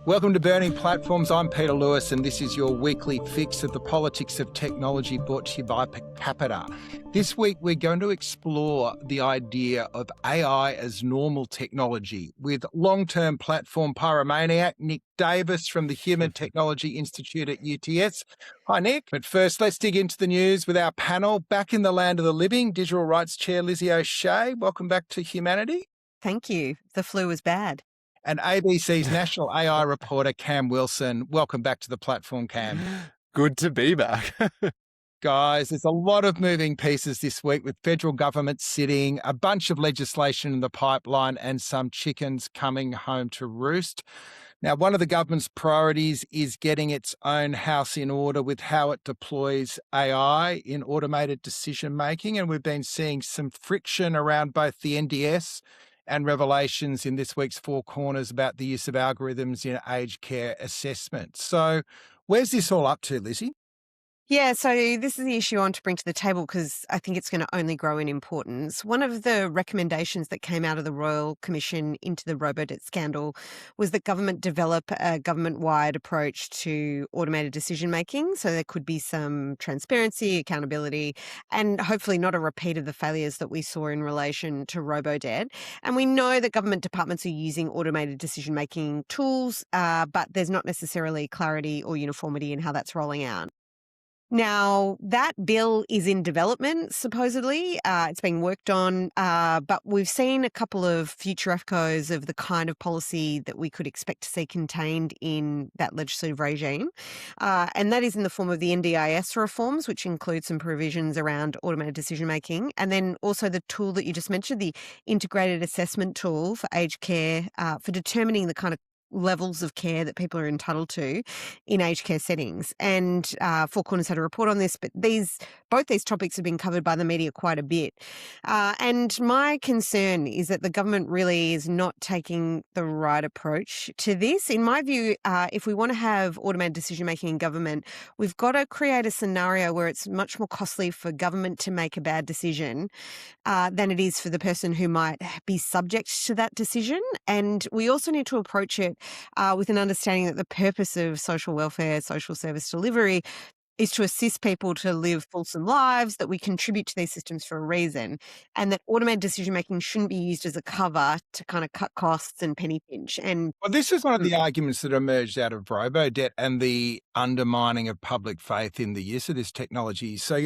Welcome to Burning Platforms. I'm Peter Lewis, and this is your weekly fix of the politics of technology brought to you by Capita. This week, we're going to explore the idea of AI as normal technology with long-term platform pyromaniac Nick Davis from the Human Technology Institute at UTS. Hi, Nick. But first, let's dig into the news with our panel. Back in the land of the living, Digital Rights Chair Lizzie O'Shea. Welcome back to Humanity. Thank you. The flu was bad. And ABC's national AI reporter, Cam Wilson. Welcome back to the platform, Cam. Good to be back. Guys, there's a lot of moving pieces this week with federal government sitting, a bunch of legislation in the pipeline, and some chickens coming home to roost. Now, one of the government's priorities is getting its own house in order with how it deploys AI in automated decision-making, and we've been seeing some friction around both the NDS and revelations in this week's Four Corners about the use of algorithms in aged care assessment. So where's this all up to, Lizzie? Yeah, so this is the issue I want to bring to the table because I think it's going to only grow in importance. One of the recommendations that came out of the Royal Commission into the robo-debt scandal was that government develop a government-wide approach to automated decision-making, so there could be some transparency, accountability, and hopefully not a repeat of the failures that we saw in relation to robo-debt. And we know that government departments are using automated decision-making tools, but there's not necessarily clarity or uniformity in how that's rolling out. Now, that bill is in development, supposedly. It's being worked on, but we've seen a couple of future echoes of the kind of policy that we could expect to see contained in that legislative regime. And that is in the form of the NDIS reforms, which include some provisions around automated decision-making. And then also the tool that you just mentioned, the integrated assessment tool for aged care, for determining the kind of levels of care that people are entitled to in aged care settings. And Four Corners had a report on this, but both these topics have been covered by the media quite a bit. And my concern is that the government really is not taking the right approach to this. In my view, if we want to have automated decision-making in government, we've got to create a scenario where it's much more costly for government to make a bad decision than it is for the person who might be subject to that decision. And we also need to approach it with an understanding that the purpose of social welfare, social service delivery is to assist people to live fulsome lives, that we contribute to these systems for a reason, and that automated decision-making shouldn't be used as a cover to kind of cut costs and penny pinch. And well, this is one of the arguments that emerged out of robo-debt and the undermining of public faith in the use of this technology. So,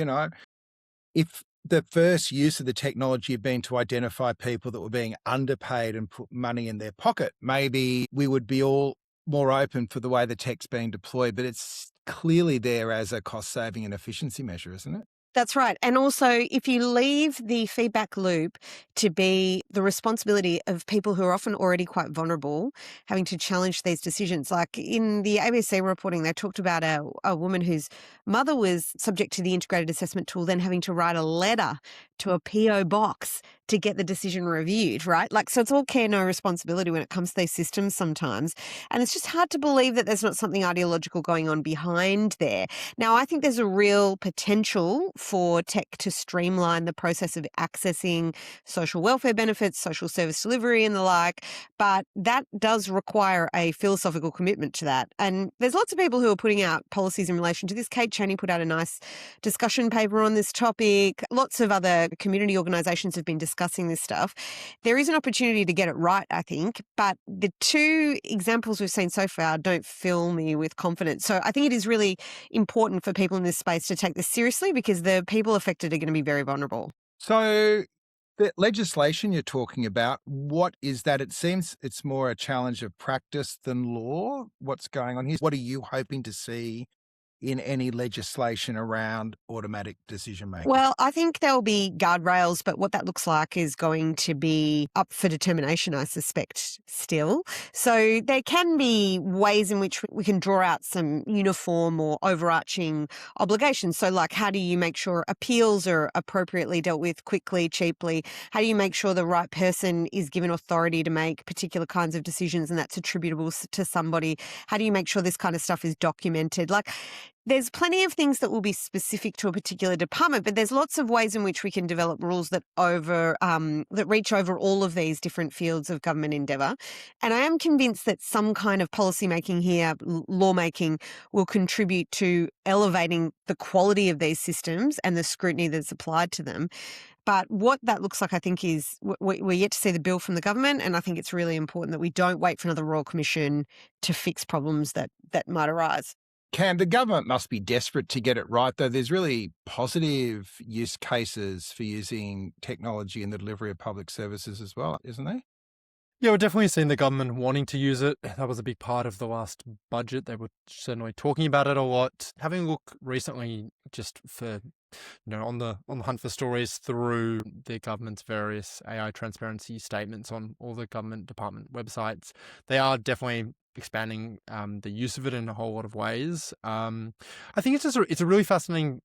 if the first use of the technology had been to identify people that were being underpaid and put money in their pocket, maybe we would be all more open for the way the tech's being deployed, but it's clearly there as a cost-saving and efficiency measure, isn't it? That's right. And also, if you leave the feedback loop to be the responsibility of people who are often already quite vulnerable, having to challenge these decisions. Like in the ABC reporting, they talked about a woman whose mother was subject to the integrated assessment tool, then having to write a letter to a PO box to get the decision reviewed, right? So it's all care, no responsibility when it comes to these systems sometimes. And it's just hard to believe that there's not something ideological going on behind there. Now, I think there's a real potential for tech to streamline the process of accessing social welfare benefits, social service delivery and the like, but that does require a philosophical commitment to that. And there's lots of people who are putting out policies in relation to this. Kate Chaney put out a nice discussion paper on this topic. Lots of other community organisations have been discussing this stuff. There is an opportunity to get it right, I think, but the two examples we've seen so far don't fill me with confidence. So I think it is really important for people in this space to take this seriously because the people affected are going to be very vulnerable. So the legislation you're talking about, what is that? It seems it's more a challenge of practice than law. What's going on here? What are you hoping to see in any legislation around automatic decision making? Well, I think there'll be guardrails, but what that looks like is going to be up for determination, I suspect, still. So there can be ways in which we can draw out some uniform or overarching obligations. So, like, how do you make sure appeals are appropriately dealt with quickly, cheaply? How do you make sure the right person is given authority to make particular kinds of decisions and that's attributable to somebody? How do you make sure this kind of stuff is documented? Like, there's plenty of things that will be specific to a particular department, but there's lots of ways in which we can develop rules that reach over all of these different fields of government endeavour. And I am convinced that some kind of policy making here, lawmaking, will contribute to elevating the quality of these systems and the scrutiny that's applied to them. But what that looks like, I think, is we're yet to see the bill from the government, and I think it's really important that we don't wait for another Royal Commission to fix problems that might arise. Cam, the government must be desperate to get it right, though. There's really positive use cases for using technology in the delivery of public services as well, isn't there? Yeah, we're definitely seeing the government wanting to use it. That was a big part of the last budget. They were certainly talking about it a lot. Having a look recently, just for on the hunt for stories through the government's various AI transparency statements on all the government department websites, they are definitely expanding the use of it in a whole lot of ways. I think it's a really fascinating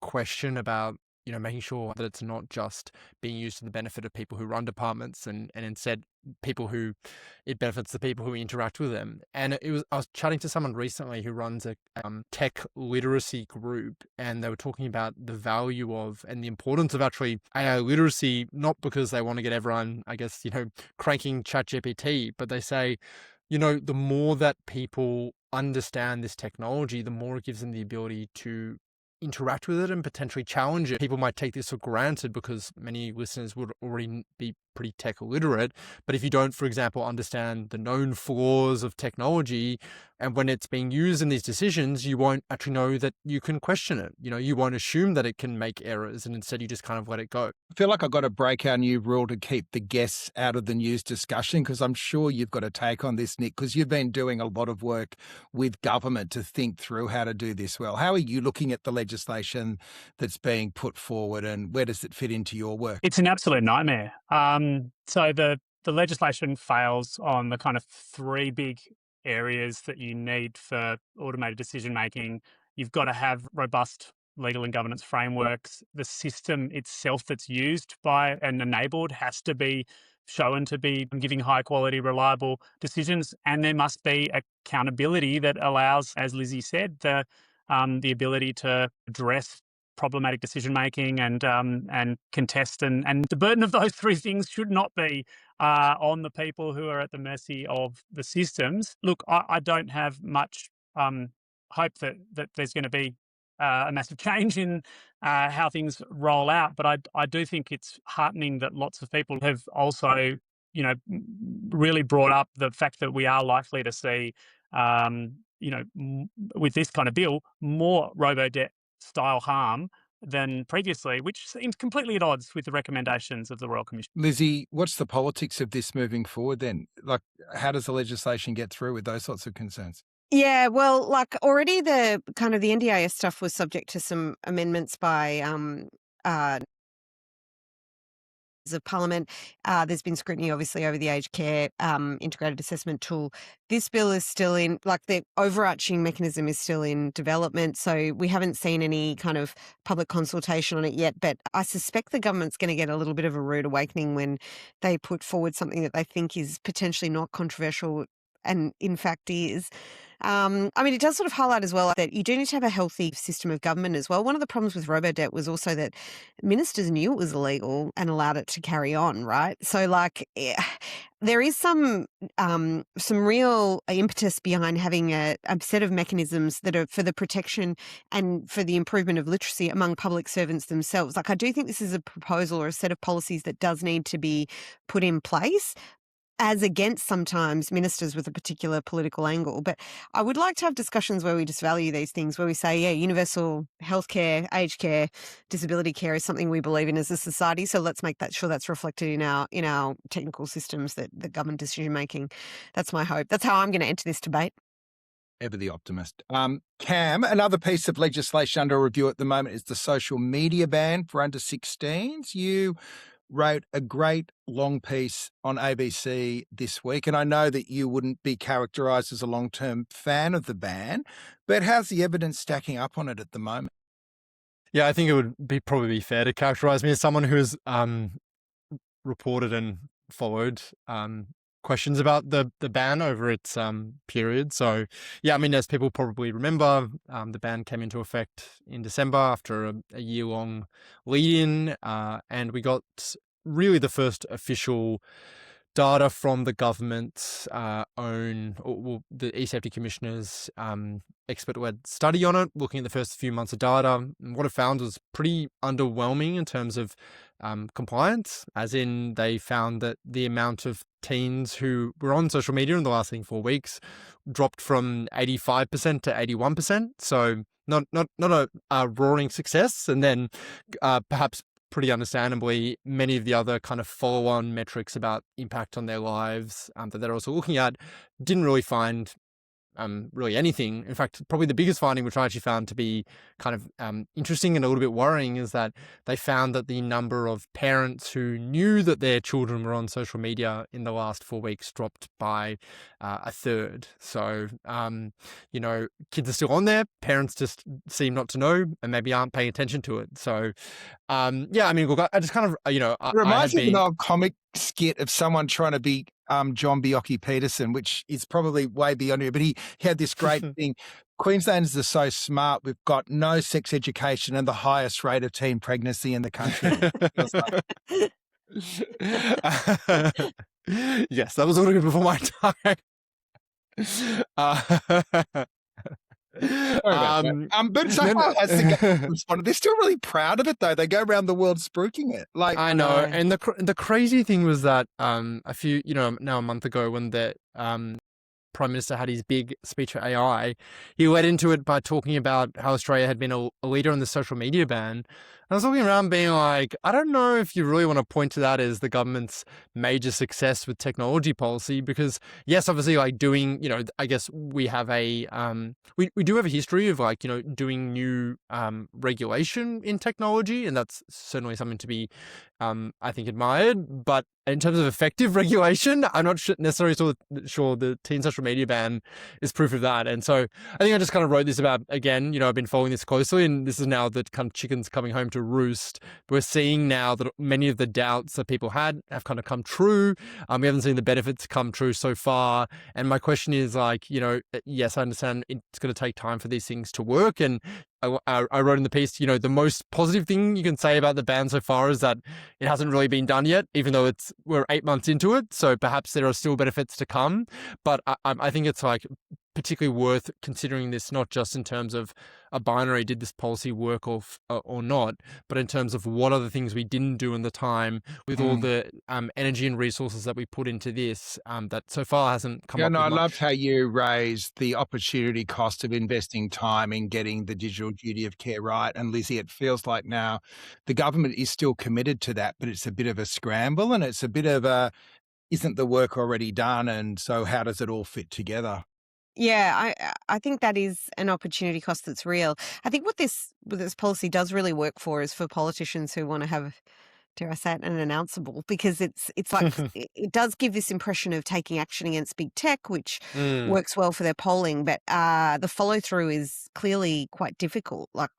question about making sure that it's not just being used to the benefit of people who run departments and instead it benefits the people who interact with them. And I was chatting to someone recently who runs a tech literacy group, and they were talking about the value of and the importance of actually AI literacy, not because they want to get everyone, I guess, cranking ChatGPT, but they say, the more that people understand this technology, the more it gives them the ability to interact with it and potentially challenge it. People might take this for granted because many listeners would already be pretty tech illiterate. But if you don't, for example, understand the known flaws of technology, and when it's being used in these decisions, you won't actually know that you can question it. You won't assume that it can make errors, and instead you just kind of let it go. I feel like I've got to break our new rule to keep the guests out of the news discussion, because I'm sure you've got a take on this, Nick, because you've been doing a lot of work with government to think through how to do this well. How are you looking at the legislation that's being put forward, and where does it fit into your work? It's an absolute nightmare. So the legislation fails on the kind of three big areas that you need for automated decision making. You've got to have robust legal and governance frameworks. The system itself that's used by and enabled has to be shown to be giving high quality, reliable decisions. And there must be accountability that allows, as Lizzie said, the ability to address problematic decision making and contest, and the burden of those three things should not be on the people who are at the mercy of the systems. Look, I don't have much hope that there's going to be a massive change in how things roll out, but I do think it's heartening that lots of people have also really brought up the fact that we are likely to see with this kind of bill more robo-debt style harm than previously, which seems completely at odds with the recommendations of the Royal Commission. Lizzie, what's the politics of this moving forward then? Like, how does the legislation get through with those sorts of concerns? Yeah, well, like already the NDIS stuff was subject to some amendments by of Parliament. There's been scrutiny, obviously, over the aged care integrated assessment tool. This bill is still in, like, the overarching mechanism is still in development, so we haven't seen any kind of public consultation on it yet, but I suspect the government's going to get a little bit of a rude awakening when they put forward something that they think is potentially not controversial and in fact is. It does sort of highlight as well that you do need to have a healthy system of government as well. One of the problems with robo-debt was also that ministers knew it was illegal and allowed it to carry on, right? So, there is some real impetus behind having a set of mechanisms that are for the protection and for the improvement of literacy among public servants themselves. Like, I do think this is a proposal or a set of policies that does need to be put in place, as against sometimes ministers with a particular political angle. But I would like to have discussions where we just value these things, where we say, yeah, universal healthcare, aged care, disability care is something we believe in as a society. So let's make sure that's reflected in our technical systems, that the government decision making. That's my hope. That's how I'm going to enter this debate. Ever the optimist. Cam, another piece of legislation under review at the moment is the social media ban for under 16s. You wrote a great long piece on ABC this week, and I know that you wouldn't be characterised as a long-term fan of the ban, but how's the evidence stacking up on it at the moment? Yeah, I think it would probably be fair to characterise me as someone who's reported and followed questions about the ban over its period. So yeah, I mean, as people probably remember, the ban came into effect in December after a year-long lead-in, and we got really the first official data from the government's own, or the e-safety commissioner's expert-led study on it, looking at the first few months of data. And what it found was pretty underwhelming in terms of compliance, as in they found that the amount of teens who were on social media in the last 4 weeks dropped from 85% to 81%. So not a roaring success. And then perhaps pretty understandably, many of the other kind of follow-on metrics about impact on their lives that they're also looking at didn't really find really anything. In fact, probably the biggest finding, which I actually found to be kind of interesting and a little bit worrying, is that they found that the number of parents who knew that their children were on social media in the last 4 weeks dropped by a third. So, kids are still on there. Parents just seem not to know and maybe aren't paying attention to it. So, yeah, I mean, look, I just kind of, it reminds me of an old comic skit of someone trying to be John Bioki Peterson, which is probably way beyond you, but he had this great thing. Queenslanders are so smart. We've got no sex education and the highest rate of teen pregnancy in the country. Yes, that was a little bit before my time. But so how has the government responded? They're still really proud of it, though. They go around the world spruiking it. Like, I know, and the crazy thing was that a few, now a month ago, when the Prime Minister had his big speech for AI, he led into it by talking about how Australia had been a leader in the social media ban. And I was looking around being like, I don't know if you really want to point to that as the government's major success with technology policy, because yes, obviously, like doing, I guess we have we do have a history of doing new regulation in technology, and that's certainly something to be, I think, admired. But in terms of effective regulation, I'm not necessarily sure the teen social media ban is proof of that. And so I think I just kind of wrote this about, again, I've been following this closely, and this is now the kind of chickens coming home to roost. We're seeing now that many of the doubts that people had have kind of come true. We haven't seen the benefits come true so far. And my question is yes, I understand it's going to take time for these things to work. And I wrote in the piece, the most positive thing you can say about the ban so far is that it hasn't really been done yet, even though we're 8 months into it. So perhaps there are still benefits to come. But I think it's particularly worth considering this, not just in terms of a binary, did this policy work or not, but in terms of what are the things we didn't do in the time with all the energy and resources that we put into this that so far hasn't come up with I much. loved how you raised the opportunity cost of investing time in getting the digital duty of care right. And Lizzie, it feels like now the government is still committed to that, but it's a bit of a scramble, and it's a bit of isn't the work already done? And so how does it all fit together? Yeah, I think that is an opportunity cost that's real. I think what this policy does really work for is for politicians who want to have, dare I say it, an announceable, because it's like it does give this impression of taking action against big tech, which works well for their polling, but the follow through is clearly quite difficult. Like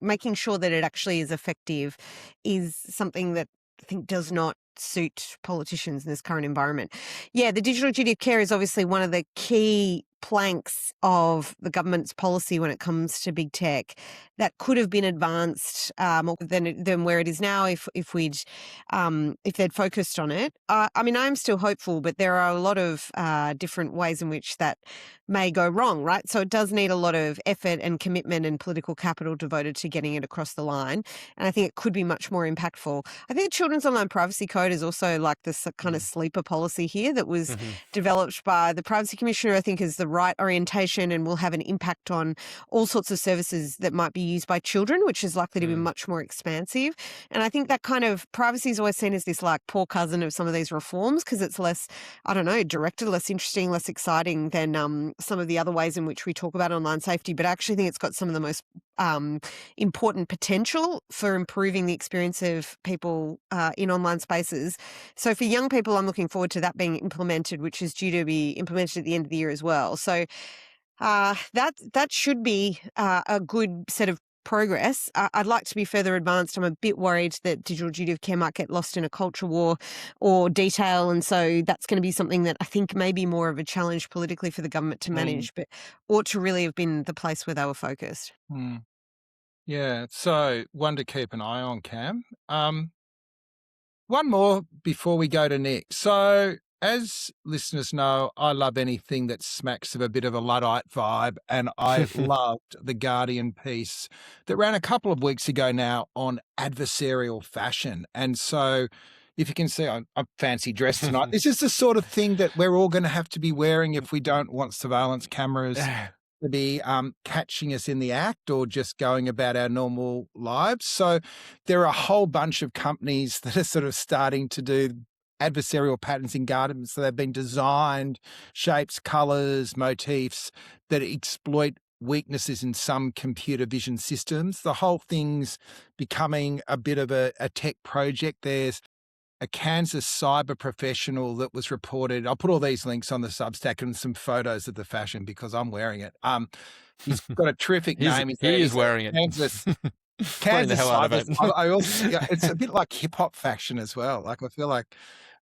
making sure that it actually is effective is something that I think does not suit politicians in this current environment. Yeah, the digital duty of care is obviously one of the key planks of the government's policy when it comes to big tech that could have been advanced more than where it is now if they'd focused on it. I mean, I'm still hopeful, but there are a lot of different ways in which that may go wrong, right? So it does need a lot of effort and commitment and political capital devoted to getting it across the line. And I think it could be much more impactful. I think the Children's Online Privacy Code is also like this kind of sleeper policy here that was developed by the Privacy Commissioner, I think, as the right orientation and will have an impact on all sorts of services that might be used by children, which is likely to be much more expansive. And I think that kind of privacy is always seen as this like poor cousin of some of these reforms because it's less, I don't know, directed, less interesting, less exciting than some of the other ways in which we talk about online safety. But I actually think it's got some of the most important potential for improving the experience of people in online spaces. So for young people, I'm looking forward to that being implemented, which is due to be implemented at the end of the year as well. So that should be a good set of progress. I'd like to be further advanced. I'm a bit worried that digital duty of care might get lost in a culture war or detail. And so that's going to be something that I think may be more of a challenge politically for the government to manage, but ought to really have been the place where they were focused. Yeah, so one to keep an eye on, Cam. One more before we go to Nick. So as listeners know, I love anything that smacks of a bit of a Luddite vibe, and I loved the Guardian piece that ran a couple of weeks ago now on adversarial fashion. And so if you can see, I'm fancy dressed tonight. This is the sort of thing that we're all going to have to be wearing if we don't want surveillance cameras to be catching us in the act or just going about our normal lives. So there are a whole bunch of companies that are sort of starting to do adversarial patterns in gardens. So they've been designed, shapes, colours, motifs that exploit weaknesses in some computer vision systems. The whole thing's becoming a bit of a tech project. There's a Kansas cyber professional that was reported. I'll put all these links on the Substack and some photos of the fashion because I'm wearing it. He's got a terrific name. He is wearing it. Kansas the hell out of it. I also, it's a bit like hip hop fashion as well. Like I feel like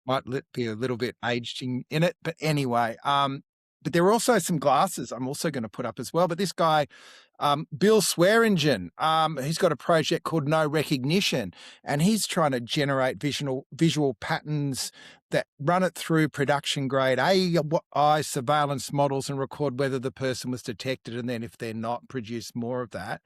might be a little bit aged in it, but anyway. But there are also some glasses I'm also going to put up as well. But this guy, Bill Swearingen, he's got a project called No Recognition, and he's trying to generate visual patterns that run it through production grade AI surveillance models and record whether the person was detected, and then if they're not, produce more of that.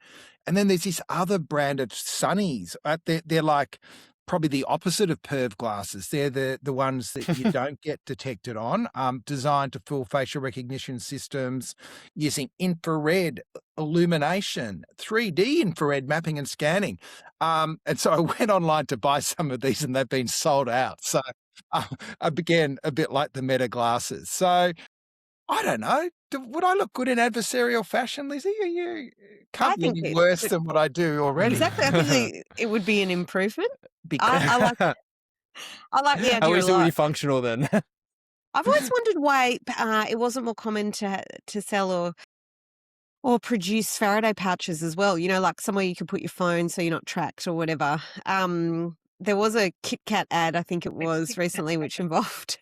And then there's this other brand of sunnies. They're like probably the opposite of perv glasses. They're the ones that you don't get detected on, designed to fool facial recognition systems using infrared illumination, 3D infrared mapping and scanning. And so I went online to buy some of these and they've been sold out. So I began a bit like the Meta glasses. So I don't know. Would I look good in adversarial fashion, Lizzie? You can't be any worse than what I do already. Exactly. I think it would be an improvement. I like the idea At least a it would lot. be functional then. I've always wondered why it wasn't more common to sell or produce Faraday pouches as well. You know, like somewhere you could put your phone so you're not tracked or whatever. There was a Kit Kat ad, I think it was recently, which involved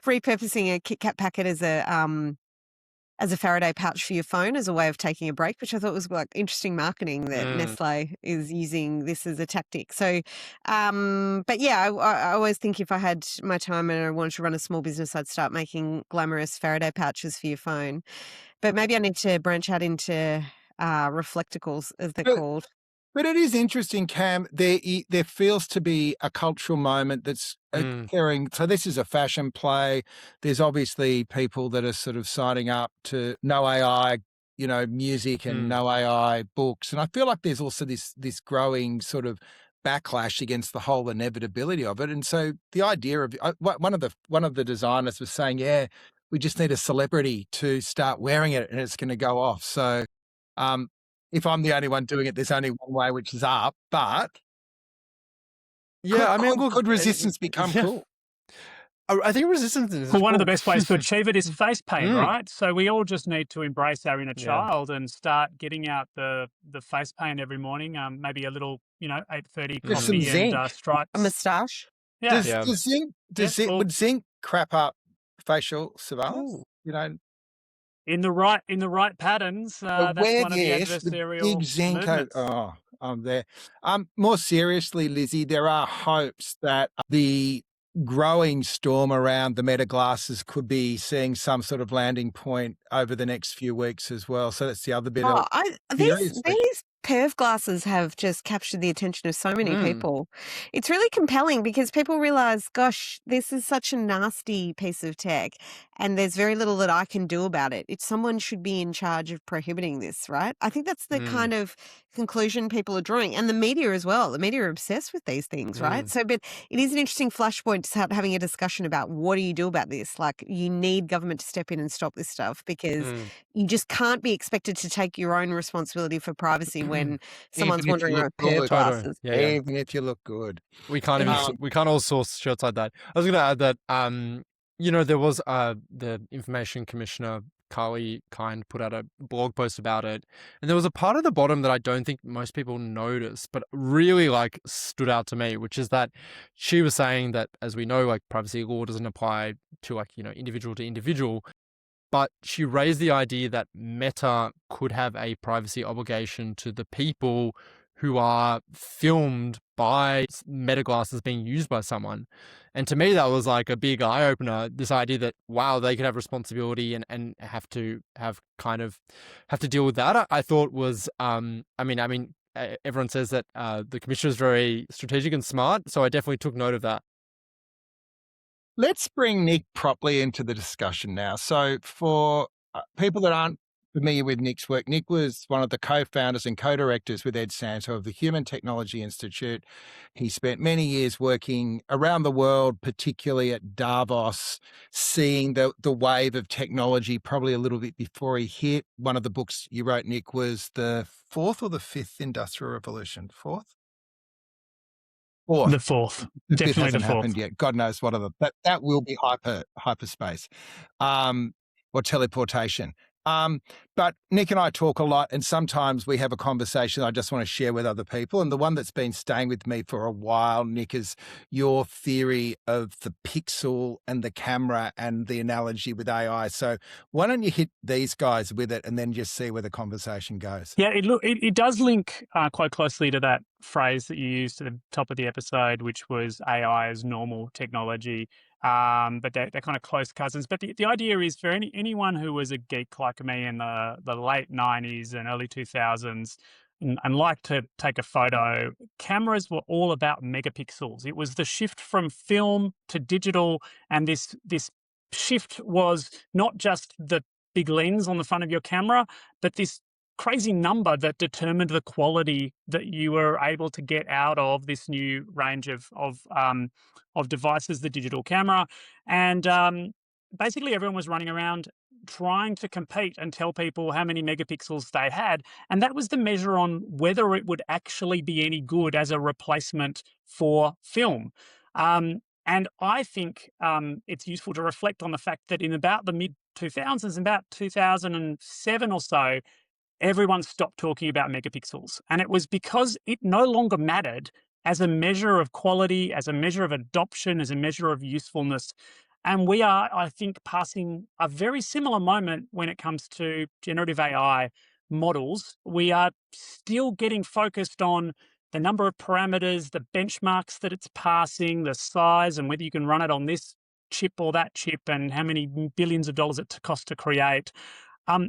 repurposing a Kit Kat packet as a Faraday pouch for your phone as a way of taking a break, which I thought was like interesting marketing that Nestle is using this as a tactic. So, but yeah, I always think if I had my time and I wanted to run a small business, I'd start making glamorous Faraday pouches for your phone. But maybe I need to branch out into reflecticles, as they're called. But it is interesting, Cam. There feels to be a cultural moment that's occurring. So this is a fashion play. There's obviously people that are sort of signing up to no AI, music and no AI books. And I feel like there's also this growing sort of backlash against the whole inevitability of it. And so the idea of one of the designers was saying, yeah, we just need a celebrity to start wearing it and it's going to go off. So, if I'm the only one doing it, there's only one way, which is up. But could resistance become cool? I think resistance is one of the best ways to achieve it is face paint, right? So we all just need to embrace our inner child and start getting out the face paint every morning. Maybe a little, 8:30 coffee and stripes. A moustache. Yeah. Would zinc crap up facial surveillance? In the right patterns, that's one of the adversarial movements. Oh, I'm there. More seriously, Lizzie, there are hopes that the growing storm around the Meta glasses could be seeing some sort of landing point over the next few weeks as well. So that's the other bit of these perv glasses have just captured the attention of so many Mm. people. It's really compelling because people realize, gosh, this is such a nasty piece of tech and there's very little that I can do about it. Someone should be in charge of prohibiting this, right? I think that's the Mm. kind of conclusion people are drawing, and the media as well. The media are obsessed with these things, right? So, but it is an interesting flashpoint to start having a discussion about what do you do about this? Like, you need government to step in and stop this stuff because you just can't be expected to take your own responsibility for privacy when someone's Even if you wandering look around with perv good. Totally. glasses. Yeah, yeah. Even if you look good. We can't even Um, we can't all source shirts like that. I was going to add that there was the Information Commissioner Carly Kind put out a blog post about it, and there was a part at the bottom that I don't think most people noticed, but really like stood out to me, which is that she was saying that, as we know, like privacy law doesn't apply to like individual to individual. But she raised the idea that Meta could have a privacy obligation to the people who are filmed by Meta glasses being used by someone. And to me, that was like a big eye opener. This idea that, wow, they could have responsibility and have to deal with that. I thought was, everyone says that the commissioner is very strategic and smart. So I definitely took note of that. Let's bring Nick properly into the discussion now. So for people that aren't familiar with Nick's work, Nick was one of the co-founders and co-directors with Ed Santo of the Human Technology Institute. He spent many years working around the world, particularly at Davos, seeing the wave of technology probably a little bit before he hit. One of the books you wrote, Nick, was the fourth or the fifth Industrial Revolution? Fourth? Fourth. The fourth. The fifth Definitely the hasn't fourth. happened yet. God knows what other that will be hyperspace, or teleportation. But Nick and I talk a lot, and sometimes we have a conversation I just want to share with other people. And the one that's been staying with me for a while, Nick, is your theory of the pixel and the camera and the analogy with AI. So why don't you hit these guys with it and then just see where the conversation goes? Yeah, it does link quite closely to that phrase that you used at the top of the episode, which was AI as normal technology. But they're kind of close cousins. But the idea is for anyone who was a geek like me in the late 90s and early 2000s and liked to take a photo, cameras were all about megapixels. It was the shift from film to digital, and this shift was not just the big lens on the front of your camera, but this crazy number that determined the quality that you were able to get out of this new range of devices, the digital camera. And basically everyone was running around trying to compete and tell people how many megapixels they had. And that was the measure on whether it would actually be any good as a replacement for film. And I think it's useful to reflect on the fact that in about the mid-2000s, about 2007 or so, everyone stopped talking about megapixels. And it was because it no longer mattered as a measure of quality, as a measure of adoption, as a measure of usefulness. And we are, I think, passing a very similar moment when it comes to generative AI models. We are still getting focused on the number of parameters, the benchmarks that it's passing, the size, and whether you can run it on this chip or that chip, and how many billions of dollars it costs to create.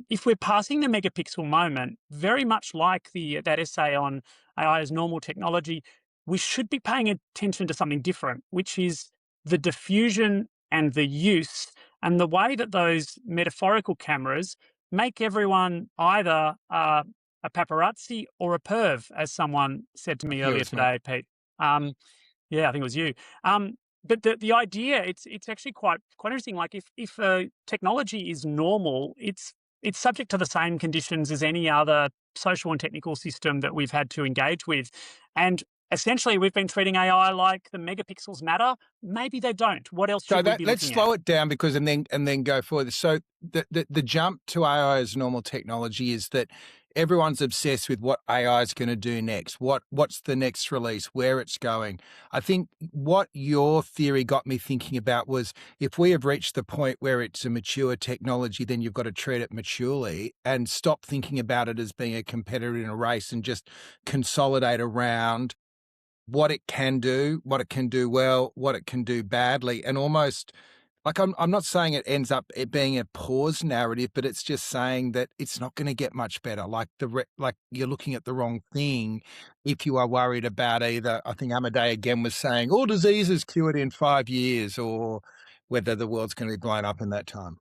If we're passing the megapixel moment, very much like that essay on AI as normal technology, we should be paying attention to something different, which is the diffusion and the use and the way that those metaphorical cameras make everyone either a paparazzi or a perv, as someone said to me earlier today, Pete. Yeah, I think it was you. But the idea, it's actually quite interesting. Like if technology is normal, it's subject to the same conditions as any other social and technical system that we've had to engage with. And essentially, we've been treating AI like the megapixels matter. Maybe they don't. What else should we be let's looking slow at? it down because and then go forward. So the jump to AI as normal technology is that everyone's obsessed with what AI is going to do next. What's the next release? Where it's going. I think what your theory got me thinking about was if we have reached the point where it's a mature technology, then you've got to treat it maturely and stop thinking about it as being a competitor in a race and just consolidate around what it can do well, what it can do badly, and almost Like, I'm not saying it ends up it being a pause narrative, but it's just saying that it's not going to get much better. Like like you're looking at the wrong thing if you are worried about either. I think Amadei again was saying all diseases cured in 5 years, or whether the world's going to be blown up in that time.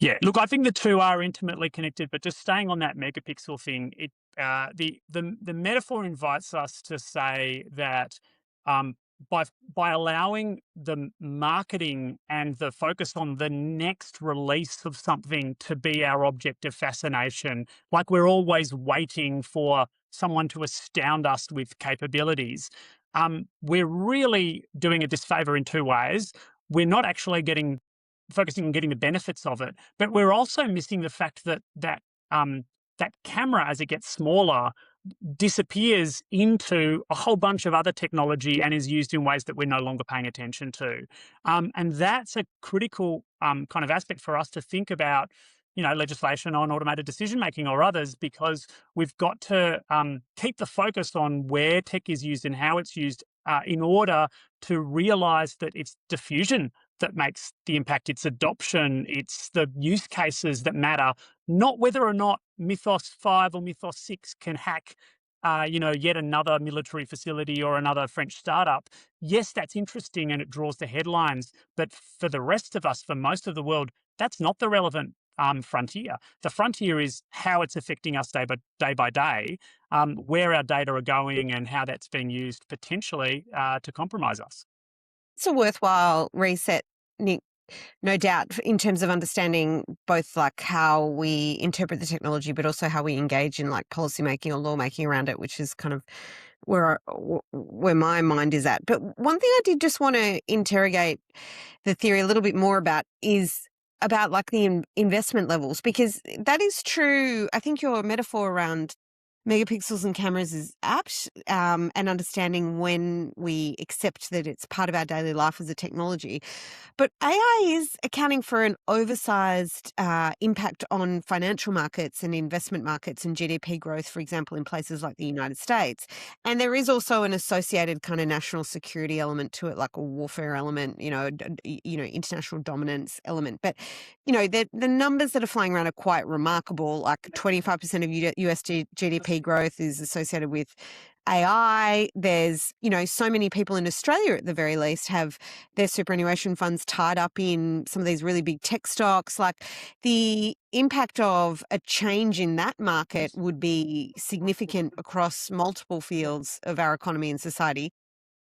Yeah, look, I think the two are intimately connected, but just staying on that megapixel thing, the metaphor invites us to say that um, by allowing the marketing and the focus on the next release of something to be our object of fascination, like we're always waiting for someone to astound us with capabilities, we're really doing a disfavor in two ways. We're not actually focusing on getting the benefits of it, but we're also missing the fact that that camera, as it gets smaller, disappears into a whole bunch of other technology and is used in ways that we're no longer paying attention to. And that's a critical kind of aspect for us to think about, legislation on automated decision making or others, because we've got to keep the focus on where tech is used and how it's used in order to realize that it's diffusion that makes the impact, it's adoption, it's the use cases that matter, not whether or not Mythos 5 or Mythos 6 can hack yet another military facility or another French startup. Yes, that's interesting and it draws the headlines, but for the rest of us, for most of the world, that's not the relevant frontier. The frontier is how it's affecting us day by day, where our data are going and how that's being used potentially to compromise us. It's a worthwhile reset, Nick, no doubt, in terms of understanding both like how we interpret the technology, but also how we engage in like policymaking or lawmaking around it, which is kind of where my mind is at. But one thing I did just want to interrogate the theory a little bit more about is about like the investment levels, because that is true. I think your metaphor around megapixels and cameras is apt, and understanding when we accept that it's part of our daily life as a technology. But AI is accounting for an oversized impact on financial markets and investment markets and GDP growth, for example, in places like the United States. And there is also an associated kind of national security element to it, like a warfare element, international dominance element. But, the numbers that are flying around are quite remarkable. Like 25% of US GDP growth is associated with AI. There's, so many people in Australia at the very least have their superannuation funds tied up in some of these really big tech stocks. Like the impact of a change in that market would be significant across multiple fields of our economy and society.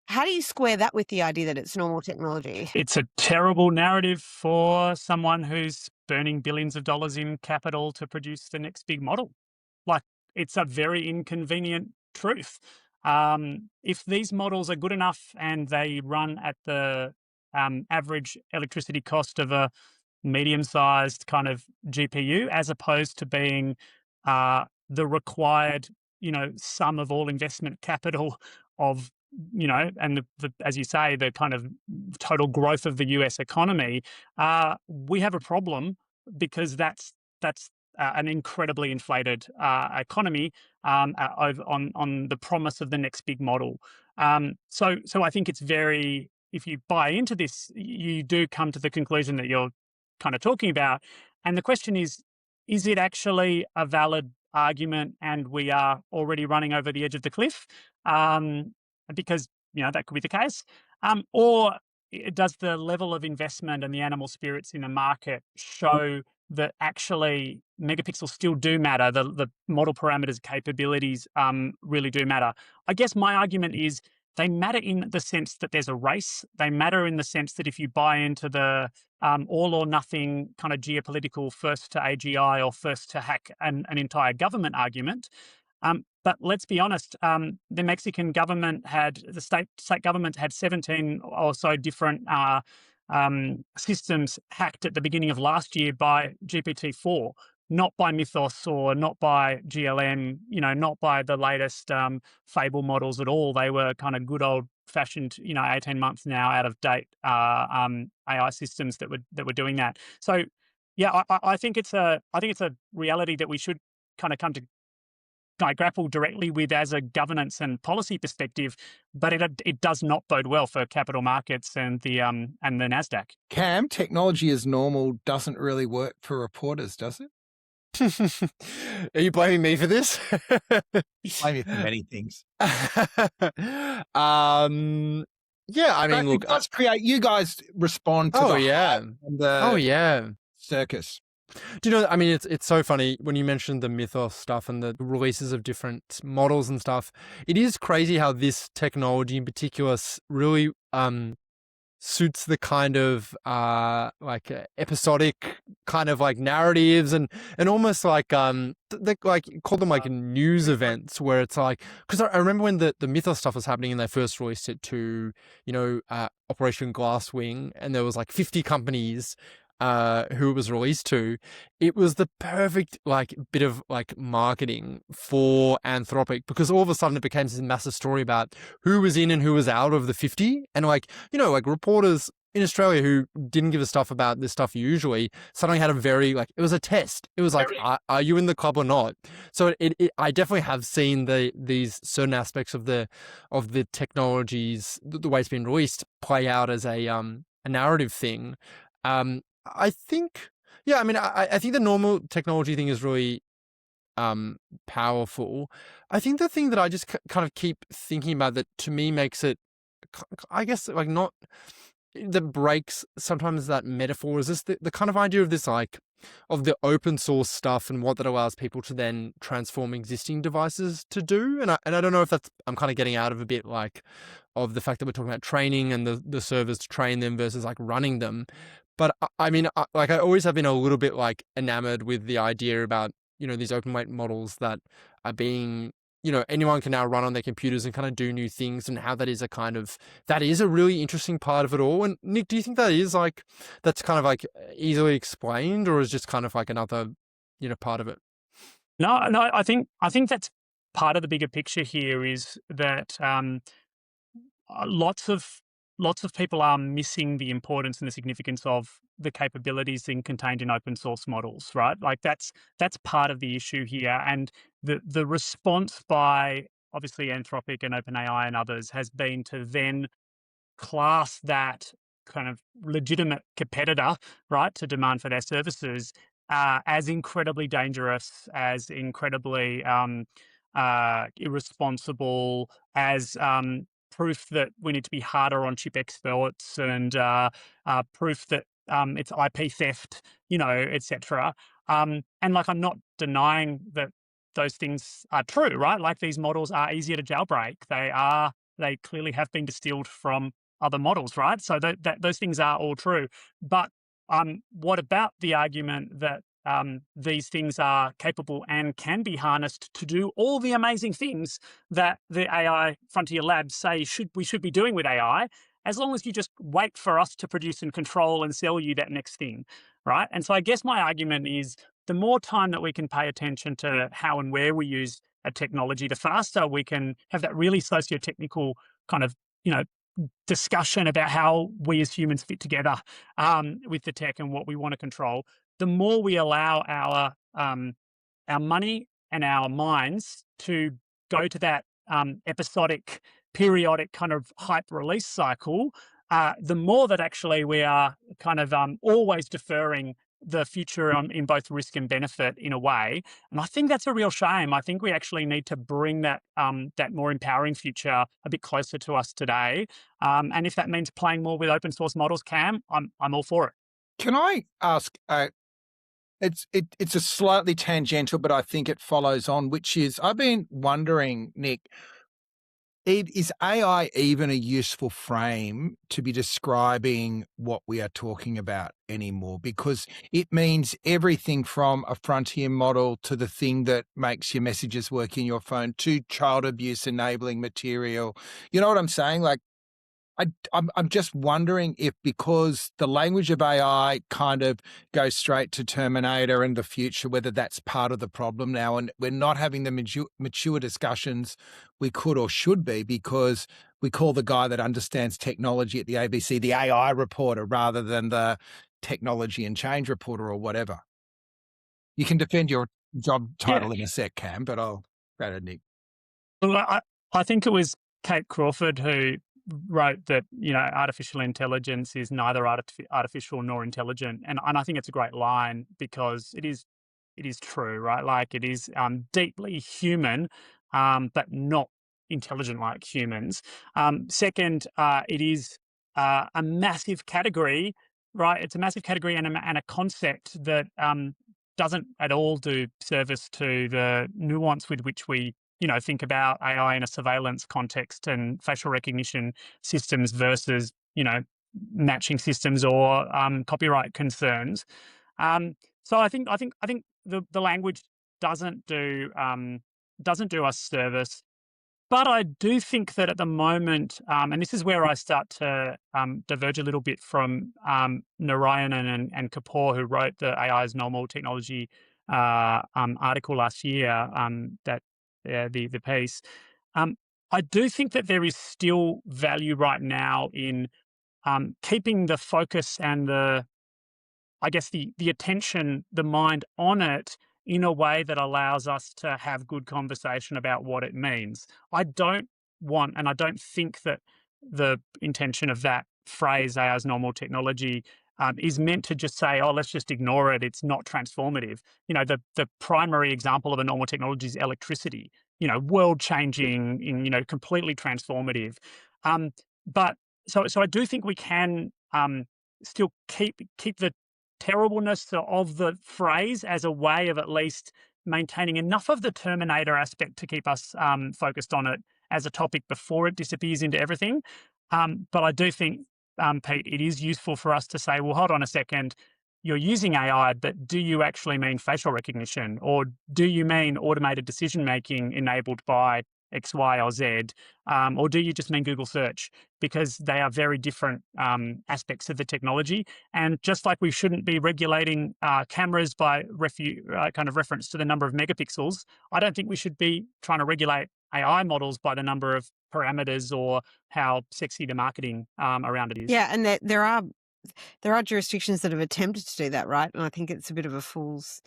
How do you square that with the idea that it's normal technology? It's a terrible narrative for someone who's burning billions of dollars in capital to produce the next big model. Like, it's a very inconvenient truth. If these models are good enough and they run at the average electricity cost of a medium-sized kind of GPU, as opposed to being the required, sum of all investment capital of, and as you say, the kind of total growth of the US economy, we have a problem, because that's an incredibly inflated economy on the promise of the next big model. So I think it's very, if you buy into this, you do come to the conclusion that you're kind of talking about. And the question is it actually a valid argument and we are already running over the edge of the cliff? Because, that could be the case. Or does the level of investment and the animal spirits in the market show that actually megapixels still do matter, the model parameters, capabilities really do matter? I guess my argument is they matter in the sense that there's a race. They matter in the sense that if you buy into the all or nothing kind of geopolitical first to AGI or first to hack an entire government argument. But let's be honest, the Mexican government the state government had 17 or so different systems hacked at the beginning of last year by GPT-4, not by Mythos or not by GLM, not by the latest Fable models at all. They were kind of good old fashioned, 18 months now out of date AI systems that were doing that. So yeah, I think it's a reality that we should kind of come to grapple directly with as a governance and policy perspective, but it does not bode well for capital markets and the Nasdaq. Cam, technology as normal doesn't really work for reporters, does it? Are you blaming me for this? Blame you for many things. Yeah, I mean, look, it does create. You guys respond to oh the yeah, hype and the oh yeah. circus. Do you know? I mean, it's so funny when you mentioned the Mythos stuff and the releases of different models and stuff. It is crazy how this technology in particular really suits the kind of like episodic kind of like narratives and almost like they like call them like news events where it's like, because I remember when the Mythos stuff was happening and they first released it to, you know, Operation Glasswing, and there was like 50 companies who it was released to. It was the perfect like bit of like marketing for Anthropic, because all of a sudden it became this massive story about who was in and who was out of the 50, and like, you know, like reporters in Australia who didn't give a stuff about this stuff usually suddenly had a very like, it was a test. It was like, are you in the club or not? So I definitely have seen these certain aspects of the technologies, the way it's been released, play out as a narrative thing. I think, yeah, I mean, I think the normal technology thing is really powerful. I think the thing that I just kind of keep thinking about that to me makes it, I guess, like not, that breaks sometimes that metaphor is this the kind of idea of this, like, of the open source stuff and what that allows people to then transform existing devices to do. And I don't know if that's, I'm kind of getting out of a bit like of the fact that we're talking about training and the servers to train them versus like running them. But I mean, like I always have been a little bit like enamored with the idea about, you know, these open weight models that are being, you know, anyone can now run on their computers and kind of do new things, and how that is a really interesting part of it all. And Nick, do you think that is like, that's kind of like easily explained, or is just kind of like another, you know, part of it? No, I think that's part of the bigger picture here, is that lots of people are missing the importance and the significance of the capabilities contained in open source models, right? Like that's part of the issue here. And the response by obviously Anthropic and OpenAI and others has been to then class that kind of legitimate competitor, right, to demand for their services as incredibly dangerous, as incredibly irresponsible, as proof that we need to be harder on chip exports, and proof that it's IP theft, you know, etc. And like, I'm not denying that those things are true, right? Like, these models are easier to jailbreak. They clearly have been distilled from other models, right? So those things are all true. But what about the argument that these things are capable and can be harnessed to do all the amazing things that the AI frontier labs say we should be doing with AI, as long as you just wait for us to produce and control and sell you that next thing, right? And so I guess my argument is, the more time that we can pay attention to how and where we use a technology, the faster we can have that really socio-technical kind of, you know, discussion about how we as humans fit together with the tech and what we want to control. The more we allow our money and our minds to go to that episodic, periodic kind of hype release cycle, the more that actually we are kind of always deferring the future in both risk and benefit in a way. And I think that's a real shame. I think we actually need to bring that that more empowering future a bit closer to us today. And if that means playing more with open source models, Cam, I'm all for it. Can I ask, it's a slightly tangential, but I think it follows on, which is, I've been wondering, Nick, is AI even a useful frame to be describing what we are talking about anymore? Because it means everything from a frontier model to the thing that makes your messages work in your phone to child abuse enabling material. You know what I'm saying? Like, I'm just wondering if, because the language of AI kind of goes straight to Terminator and the future, whether that's part of the problem now, and we're not having the mature discussions we could or should be, because we call the guy that understands technology at the ABC the AI reporter rather than the technology and change reporter or whatever. You can defend your job title in a sec, Cam, but I'll... Go ahead, Nick. Well, I think it was Kate Crawford who wrote that, artificial intelligence is neither artificial nor intelligent. And I think it's a great line because it is true, right? Like it is deeply human, but not intelligent like humans. Second, it is a massive category, right? It's a massive category and a concept that doesn't at all do service to the nuance with which we think about AI in a surveillance context and facial recognition systems versus, matching systems or copyright concerns. So I think the language doesn't do us service. But I do think that at the moment, and this is where I start to diverge a little bit from Narayanan and Kapoor, who wrote the AI is normal technology article last year, the piece. I do think that there is still value right now in keeping the focus and the attention, the mind on it in a way that allows us to have good conversation about what it means. I don't want, and I don't think that the intention of that phrase, AI as normal technology, is meant to just say, oh, let's just ignore it. It's not transformative. The primary example of a normal technology is electricity, world changing, completely transformative. But so I do think we can still keep the terribleness of the phrase as a way of at least maintaining enough of the Terminator aspect to keep us focused on it as a topic before it disappears into everything. But I do think, Pete, it is useful for us to say, well, hold on a second, you're using AI, but do you actually mean facial recognition? Or do you mean automated decision-making enabled by X, Y, or Z? Or do you just mean Google search? Because they are very different aspects of the technology. And just like we shouldn't be regulating cameras by kind of reference to the number of megapixels, I don't think we should be trying to regulate AI models by the number of parameters or how sexy the marketing around it is. Yeah, and there are jurisdictions that have attempted to do that, right? And I think it's a bit of a fool's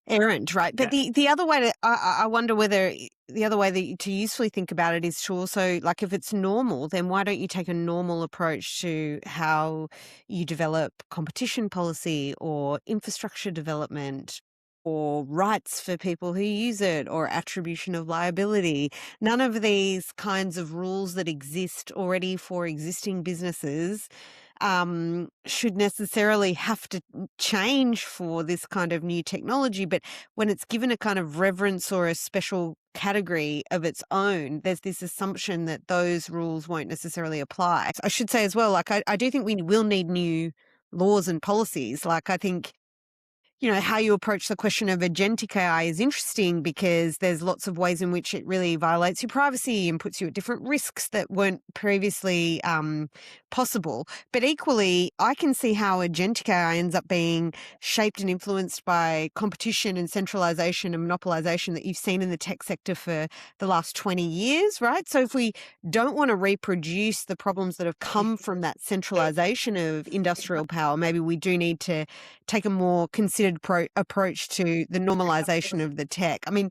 errand, right? But the other way I wonder whether the other way to usefully think about it is to also, like, if it's normal, then why don't you take a normal approach to how you develop competition policy or infrastructure development or rights for people who use it or attribution of liability? None of these kinds of rules that exist already for existing businesses should necessarily have to change for this kind of new technology. But when it's given a kind of reverence or a special category of its own, there's this assumption that those rules won't necessarily apply. I should say as well, like, I do think we will need new laws and policies. Like, I think, how you approach the question of agentic AI is interesting because there's lots of ways in which it really violates your privacy and puts you at different risks that weren't previously possible. But equally, I can see how agentic AI ends up being shaped and influenced by competition and centralization and monopolization that you've seen in the tech sector for the last 20 years, right? So if we don't want to reproduce the problems that have come from that centralization of industrial power, maybe we do need to take a more considered approach to the normalization of the tech. I mean,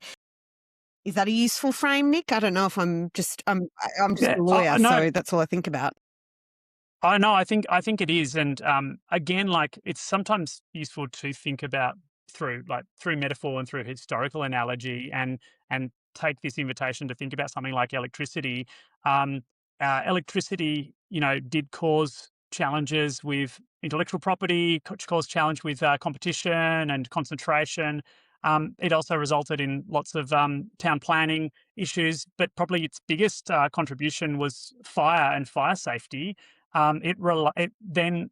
is that a useful frame, Nick? I don't know if I'm just a lawyer, no. so that's all I think about. I know. I think it is, and again, like, it's sometimes useful to think about through metaphor and through historical analogy, and take this invitation to think about something like electricity. Electricity, did cause challenges with intellectual property, caused challenge with competition and concentration. It also resulted in lots of town planning issues, but probably its biggest contribution was fire and fire safety. It then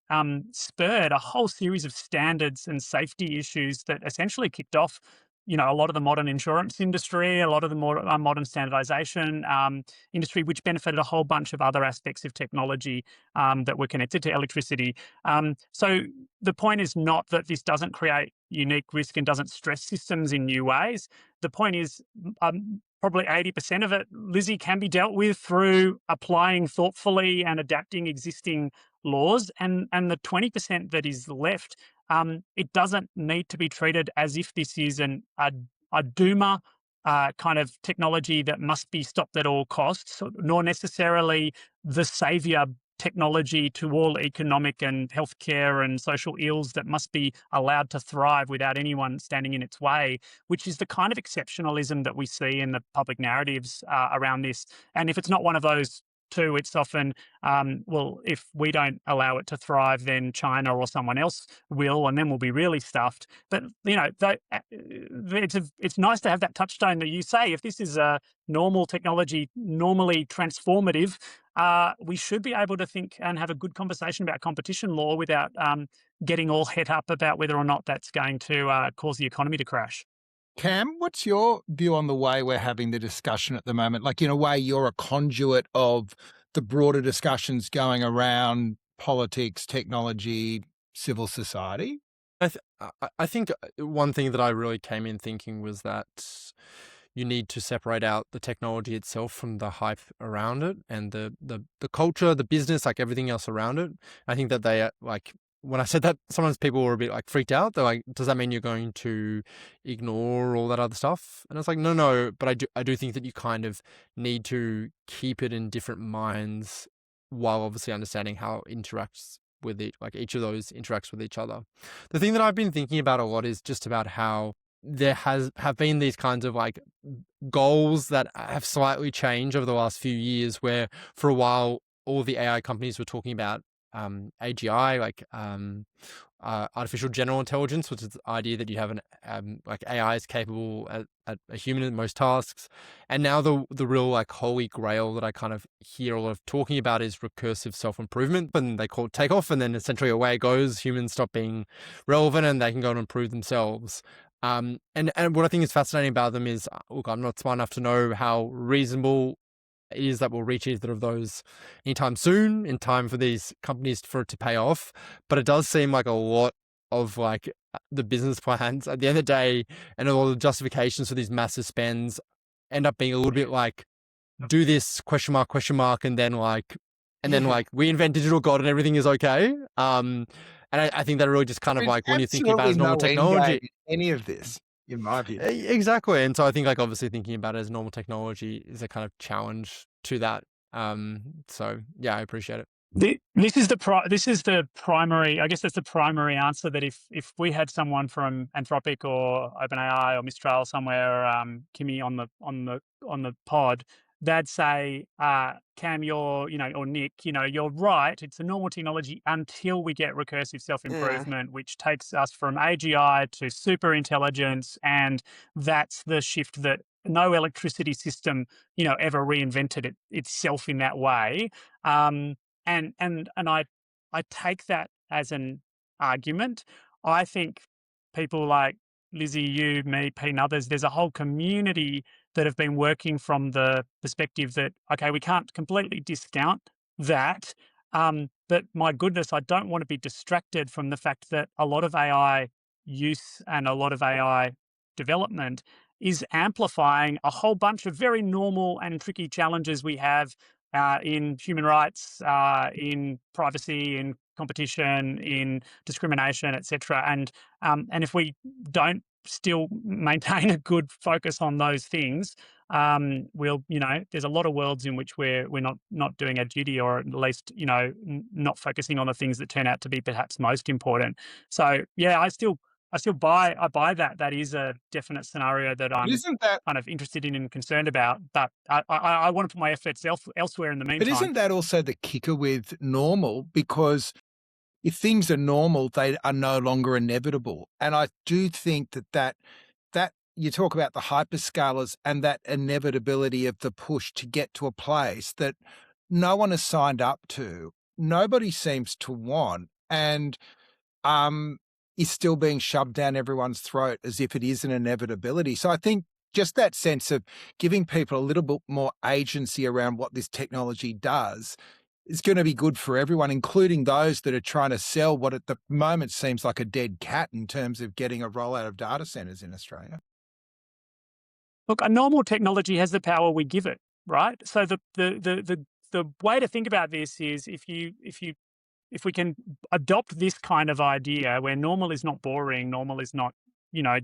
spurred a whole series of standards and safety issues that essentially kicked off, a lot of the modern insurance industry, a lot of the more modern standardization industry, which benefited a whole bunch of other aspects of technology that were connected to electricity. So the point is not that this doesn't create unique risk and doesn't stress systems in new ways. The point is probably 80% of it, Lizzie, can be dealt with through applying thoughtfully and adapting existing laws. And the 20% that is left, it doesn't need to be treated as if this is a doomer kind of technology that must be stopped at all costs, nor necessarily the savior technology to all economic and healthcare and social ills that must be allowed to thrive without anyone standing in its way, which is the kind of exceptionalism that we see in the public narratives around this. And if it's not one of those two, it's often, well, if we don't allow it to thrive, then China or someone else will, and then we'll be really stuffed. But, it's nice to have that touchstone that you say, if this is a normal technology, normally transformative, we should be able to think and have a good conversation about competition law without getting all het up about whether or not that's going to cause the economy to crash. Cam, what's your view on the way we're having the discussion at the moment? Like, in a way, you're a conduit of the broader discussions going around politics, technology, civil society. I think one thing that I really came in thinking was that you need to separate out the technology itself from the hype around it and the culture, the business, like everything else around it. I think that they when I said that, sometimes people were a bit like freaked out. They're like, does that mean you're going to ignore all that other stuff? And it's like, no, but I do think that you kind of need to keep it in different minds while obviously understanding how it interacts with it, like each of those interacts with each other. The thing that I've been thinking about a lot is just about how there have been these kinds of like goals that have slightly changed over the last few years, where for a while all the AI companies were talking about AGI, like artificial general intelligence, which is the idea that you have an like AI is capable at a human in most tasks. And now the real like holy grail that I kind of hear a lot of talking about is recursive self-improvement, and they call it takeoff, and then essentially away it goes. Humans stop being relevant and they can go and improve themselves. And what I think is fascinating about them is, look, I'm not smart enough to know how reasonable it is that we'll reach either of those anytime soon, in time for these companies for it to pay off. But it does seem like a lot of like the business plans at the end of the day and all the justifications for these massive spends end up being a little bit like, do this question mark, and then like we invent digital gold and everything is okay. And I think that really just kind of like when you're thinking about it as normal technology, any of this, in my view. Exactly. And so I think like obviously thinking about it as normal technology is a kind of challenge to that. So yeah, I appreciate it. This is the primary, I guess that's the primary answer, that if we had someone from Anthropic or OpenAI or Mistral somewhere, Kimmy on the pod, they'd say, Cam, or Nick, you're right. It's a normal technology until we get recursive self-improvement, which takes us from AGI to super intelligence. And that's the shift that no electricity system, ever reinvented itself in that way. And I take that as an argument. I think people like Lizzie, you, me, Pete, and others, there's a whole community that have been working from the perspective that, okay, we can't completely discount that. But my goodness, I don't want to be distracted from the fact that a lot of AI use and a lot of AI development is amplifying a whole bunch of very normal and tricky challenges we have in human rights, in privacy, in competition, in discrimination, etc. And if we don't still maintain a good focus on those things, there's a lot of worlds in which we're not doing our duty, or at least not focusing on the things that turn out to be perhaps most important. So yeah, I buy that. That is a definite scenario that I'm kind of interested in and concerned about. But I want to put my efforts elsewhere in the meantime. But isn't that also the kicker with normal? Because if things are normal, they are no longer inevitable. And I do think that you talk about the hyperscalers and that inevitability of the push to get to a place that no one has signed up to, nobody seems to want, and is still being shoved down everyone's throat as if it is an inevitability. So I think just that sense of giving people a little bit more agency around what this technology does is going to be good for everyone, including those that are trying to sell what at the moment seems like a dead cat in terms of getting a rollout of data centers in Australia. Look, a normal technology has the power we give it, right? So the way to think about this is if we can adopt this kind of idea where normal is not boring, normal is not,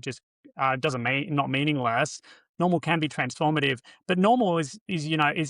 just not meaningless, normal can be transformative, but normal is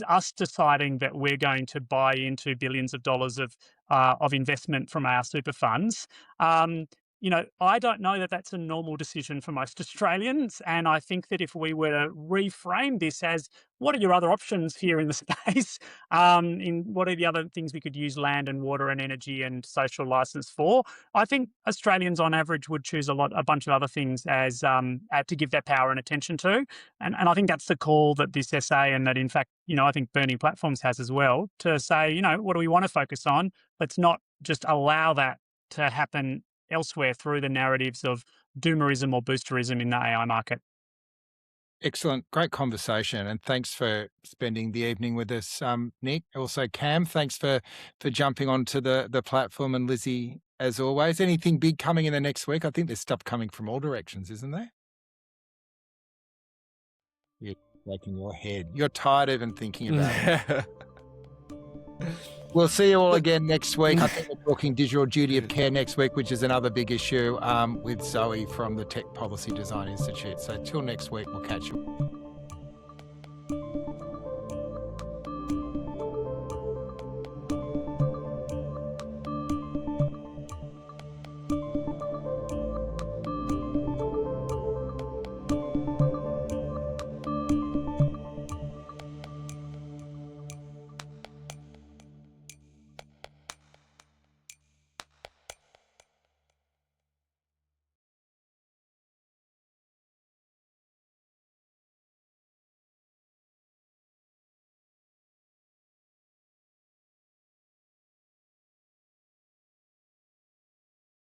us deciding that we're going to buy into billions of dollars of investment from our super funds. I don't know that that's a normal decision for most Australians. And I think that if we were to reframe this as, what are your other options here in the space? In what are the other things we could use land and water and energy and social license for? I think Australians on average would choose a bunch of other things as to give their power and attention to. And I think that's the call that this essay, and that in fact, I think Burning Platforms has as well, to say, what do we want to focus on? Let's not just allow that to happen elsewhere through the narratives of doomerism or boosterism in the AI market. Excellent. Great conversation. And thanks for spending the evening with us, Nick. Also, Cam, thanks for jumping onto the platform. And Lizzie, as always, anything big coming in the next week? I think there's stuff coming from all directions, isn't there? You're shaking your head. You're tired even thinking about it. We'll see you all again next week. I think we're talking digital duty of care next week, which is another big issue with Zoe from the Tech Policy Design Institute. So till next week, we'll catch you.